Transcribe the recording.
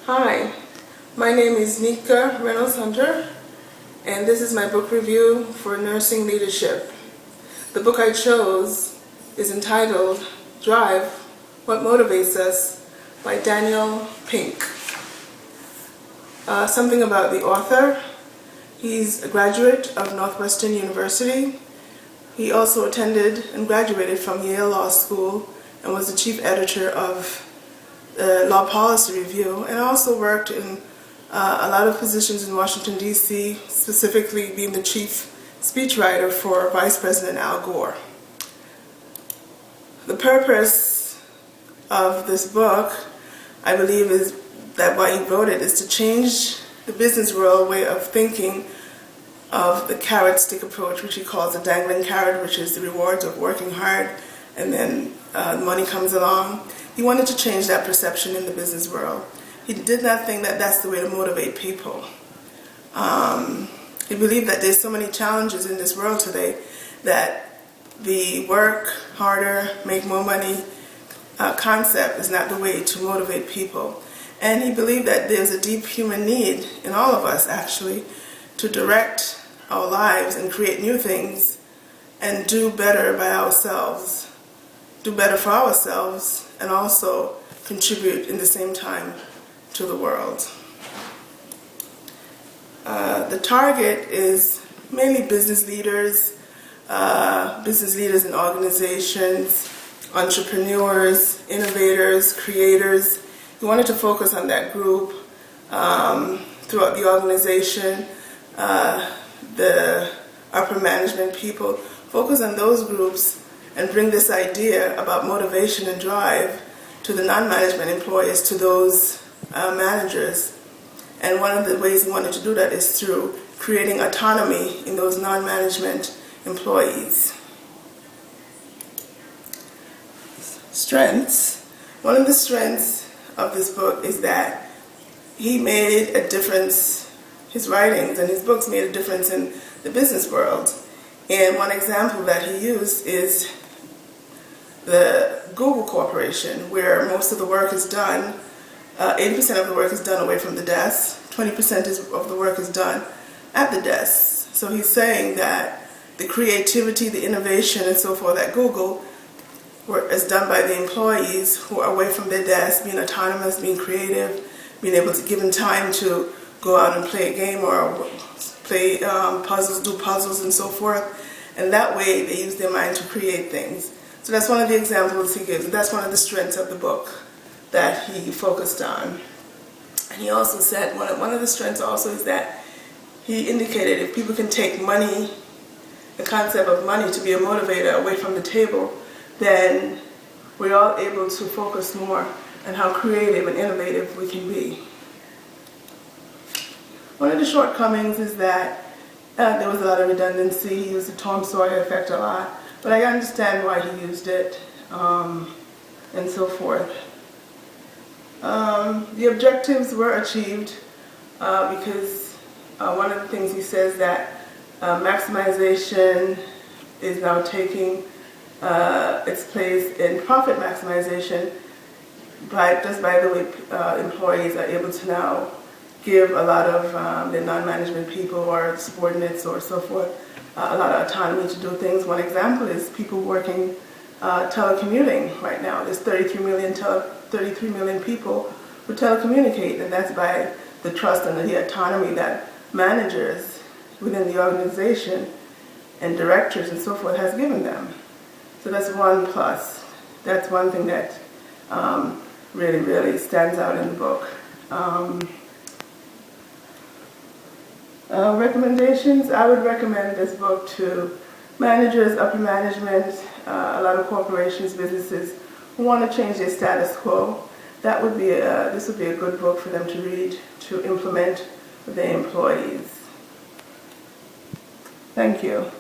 Hi, my name is Nica Reynolds-Hunter, and this is my book review for Nursing Leadership. The book I chose is entitled Drive, What Motivates Us by Daniel Pink. Something about the author. He's a graduate of Northwestern University. He also attended and graduated from Yale Law School and was the chief editor of the Law Policy Review, and also worked in a lot of positions in Washington, D.C., specifically being the chief speechwriter for Vice President Al Gore. The purpose of this book, I believe, is that why he wrote it is to change the business world way of thinking of the carrot stick approach, which he calls the dangling carrot, which is the rewards of working hard and then money comes along. He wanted to change that perception in the business world. He did not think that that's the way to motivate people. He believed that there's so many challenges in this world today that the work harder, make more money concept is not the way to motivate people. And he believed that there's a deep human need in all of us, actually, to direct our lives and create new things and do better by ourselves, do better for ourselves, and also contribute in the same time to the world. The target is mainly business leaders in organizations, entrepreneurs, innovators, creators. He wanted to focus on that group throughout the organization, the upper management people, focus on those groups and bring this idea about motivation and drive to the non-management employees, to those managers. And one of the ways he wanted to do that is through creating autonomy in those non-management employees. Strengths. One of the strengths of this book is that he made a difference, his writings and his books made a difference in the business world. And one example that he used is the Google Corporation, where most of the work is done, 80% of the work is done away from the desk, 20% of the work is done at the desk. So he's saying that the creativity, the innovation, and so forth at Google is done by the employees who are away from their desk, being autonomous, being creative, being able to give them time to go out and play a game or play puzzles, do puzzles, and so forth. And that way they use their mind to create things. So that's one of the examples he gives. That's one of the strengths of the book that he focused on. And he also said one of the strengths also is that he indicated if people can take money, the concept of money to be a motivator away from the table, then we're all able to focus more on how creative and innovative we can be. One of the shortcomings is that there was a lot of redundancy. He used the Tom Sawyer effect a lot. But I understand why he used it, and so forth. The objectives were achieved because one of the things he says that maximization is now taking its place in profit maximization, just by the way employees are able to now give a lot of their non-management people or subordinates or so forth a lot of autonomy to do things. One example is people working telecommuting right now. There's 33 million people who telecommunicate, and that's by the trust and the autonomy that managers within the organization and directors and so forth has given them. So that's one plus. That's one thing that really, really stands out in the book. Recommendations, I would recommend this book to managers, upper management, a lot of corporations, businesses who want to change their status quo. This would be a good book for them to read, to implement with their employees. Thank you.